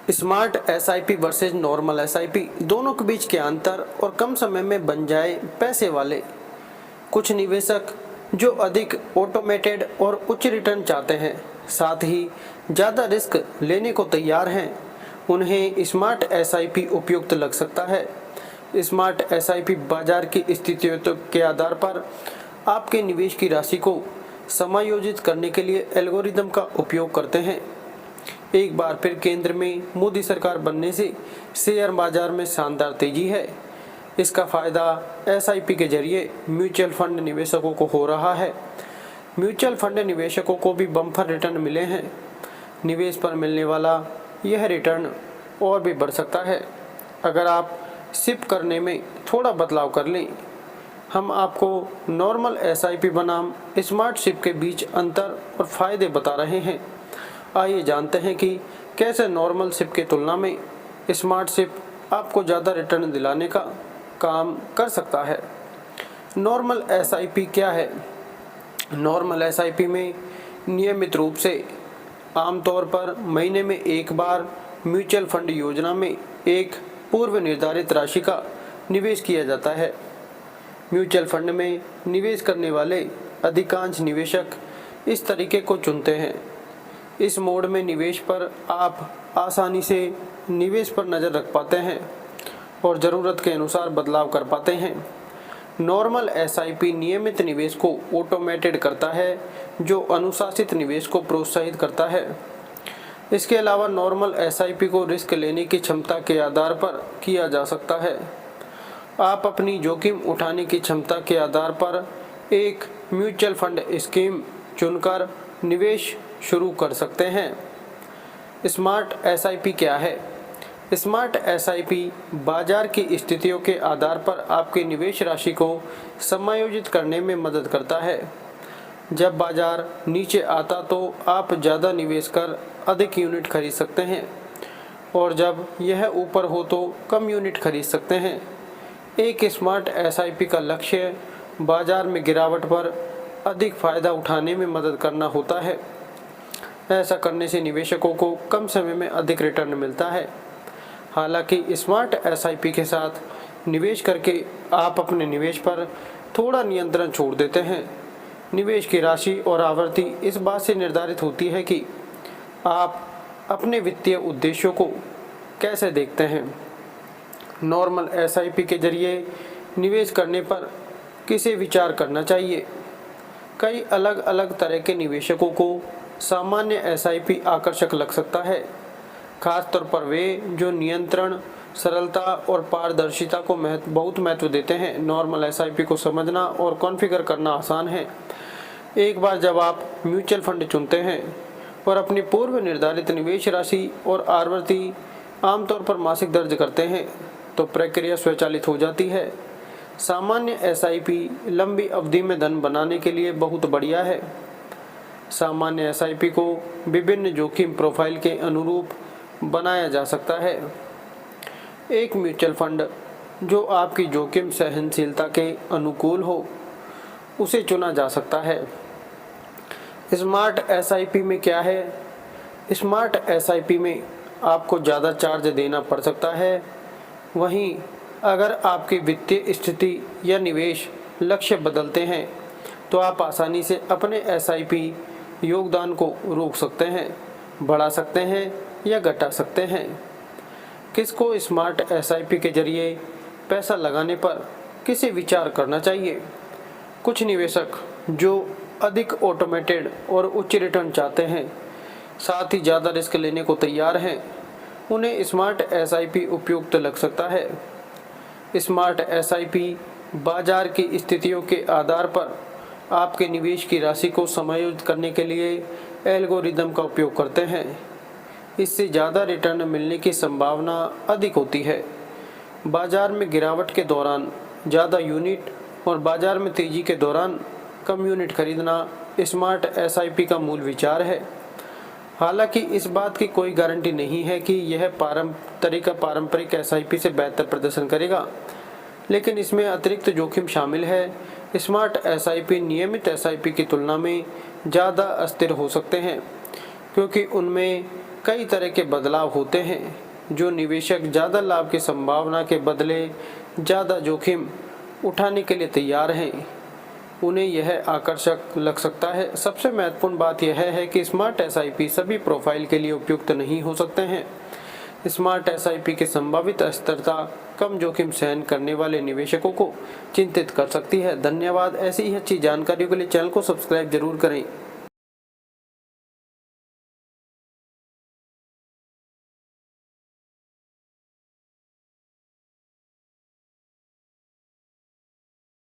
Smart SIP versus normal SIP दोनों के बीच के अंतर और कम समय में बन जाए पैसे वाले। कुछ निवेशक जो अधिक ऑटोमेटेड और उच्च रिटर्न चाहते हैं, साथ ही ज़्यादा रिस्क लेने को तैयार हैं, उन्हें स्मार्ट एसआईपी उपयुक्त लग सकता है। स्मार्ट एसआईपी बाजार की स्थितियों के आधार पर आपके निवेश की राशि को समायोजित करने के लिए एल्गोरिदम का उपयोग करते हैं। एक बार फिर केंद्र में मोदी सरकार बनने से शेयर बाजार में शानदार तेजी है। इसका फायदा एसआईपी के जरिए म्यूचुअल फंड निवेशकों को हो रहा है। म्यूचुअल फंड निवेशकों को भी बम्पर रिटर्न मिले हैं। निवेश पर मिलने वाला यह रिटर्न और भी बढ़ सकता है अगर आप सिप करने में थोड़ा बदलाव कर लें। हम आपको नॉर्मल एसआईपी बनाम स्मार्ट सिप के बीच अंतर और फायदे बता रहे हैं। आइए जानते हैं कि कैसे नॉर्मल सिप की तुलना में स्मार्ट सिप आपको ज़्यादा रिटर्न दिलाने का काम कर सकता है। नॉर्मल एसआईपी क्या है? नॉर्मल एसआईपी में नियमित रूप से आमतौर पर महीने में एक बार म्यूचुअल फंड योजना में एक पूर्व निर्धारित राशि का निवेश किया जाता है। म्यूचुअल फंड में निवेश करने वाले अधिकांश निवेशक इस तरीके को चुनते हैं। इस मोड में निवेश पर आप आसानी से निवेश पर नज़र रख पाते हैं और ज़रूरत के अनुसार बदलाव कर पाते हैं। नॉर्मल एसआईपी नियमित निवेश को ऑटोमेटेड करता है, जो अनुशासित निवेश को प्रोत्साहित करता है। इसके अलावा नॉर्मल एसआईपी को रिस्क लेने की क्षमता के आधार पर किया जा सकता है। आप अपनी जोखिम उठाने की क्षमता के आधार पर एक म्यूचुअल फंड स्कीम चुनकर निवेश शुरू कर सकते हैं। स्मार्ट एसआईपी क्या है? स्मार्ट एसआईपी बाजार की स्थितियों के आधार पर आपके निवेश राशि को समायोजित करने में मदद करता है। जब बाजार नीचे आता तो आप ज़्यादा निवेश कर अधिक यूनिट खरीद सकते हैं और जब यह ऊपर हो तो कम यूनिट खरीद सकते हैं। एक स्मार्ट एसआईपी का लक्ष्य बाजार में गिरावट पर अधिक फायदा उठाने में मदद करना होता है। ऐसा करने से निवेशकों को कम समय में अधिक रिटर्न मिलता है। हालांकि स्मार्ट एसआईपी के साथ निवेश करके आप अपने निवेश पर थोड़ा नियंत्रण छोड़ देते हैं। निवेश की राशि और आवृत्ति इस बात से निर्धारित होती है कि आप अपने वित्तीय उद्देश्यों को कैसे देखते हैं। नॉर्मल एसआईपी के जरिए निवेश करने पर किसे विचार करना चाहिए? कई अलग अलग तरह के निवेशकों को सामान्य एसआईपी आकर्षक लग सकता है, खासतौर पर वे जो नियंत्रण, सरलता और पारदर्शिता को बहुत महत्व देते हैं। नॉर्मल एसआईपी को समझना और कॉन्फ़िगर करना आसान है। एक बार जब आप म्यूचुअल फंड चुनते हैं और अपनी पूर्व निर्धारित निवेश राशि और आवृत्ति आमतौर पर मासिक दर्ज करते हैं तो प्रक्रिया स्वचालित हो जाती है। सामान्य एसआईपी लंबी अवधि में धन बनाने के लिए बहुत बढ़िया है। सामान्य एसआईपी को विभिन्न जोखिम प्रोफाइल के अनुरूप बनाया जा सकता है। एक म्यूचुअल फंड जो आपकी जोखिम सहनशीलता के अनुकूल हो, उसे चुना जा सकता है। स्मार्ट एसआईपी में क्या है? स्मार्ट एसआईपी में आपको ज़्यादा चार्ज देना पड़ सकता है। वहीं अगर आपकी वित्तीय स्थिति या निवेश लक्ष्य बदलते हैं तो आप आसानी से अपने एसआईपी योगदान को रोक सकते हैं, बढ़ा सकते हैं या घटा सकते हैं। किसको स्मार्ट एसआईपी के जरिए पैसा लगाने पर किसे विचार करना चाहिए? कुछ निवेशक जो अधिक ऑटोमेटेड और उच्च रिटर्न चाहते हैं, साथ ही ज़्यादा रिस्क लेने को तैयार हैं, उन्हें स्मार्ट एसआईपी उपयुक्त लग सकता है। स्मार्ट एसआईपी बाजार की स्थितियों के आधार पर आपके निवेश की राशि को समायोजित करने के लिए एल्गोरिदम का उपयोग करते हैं। इससे ज़्यादा रिटर्न मिलने की संभावना अधिक होती है। बाजार में गिरावट के दौरान ज़्यादा यूनिट और बाजार में तेज़ी के दौरान कम यूनिट खरीदना स्मार्ट एसआईपी का मूल विचार है। हालांकि इस बात की कोई गारंटी नहीं है कि यह पारंपरिक एसआईपी से बेहतर प्रदर्शन करेगा, लेकिन इसमें अतिरिक्त जोखिम शामिल है। स्मार्ट एसआईपी नियमित एसआईपी की तुलना में ज़्यादा अस्थिर हो सकते हैं क्योंकि उनमें कई तरह के बदलाव होते हैं जो निवेशक ज़्यादा लाभ की संभावना के बदले ज़्यादा जोखिम उठाने के लिए तैयार हैं, उन्हें यह आकर्षक लग सकता है। सबसे महत्वपूर्ण बात यह है कि स्मार्ट एसआईपी सभी प्रोफाइल के लिए उपयुक्त नहीं हो सकते हैं। स्मार्ट एसआईपी की संभावित अस्थिरता कम जोखिम सहन करने वाले निवेशकों को चिंतित कर सकती है। धन्यवाद। ऐसी ही अच्छी जानकारियों के लिए चैनल को सब्सक्राइब जरूर करें।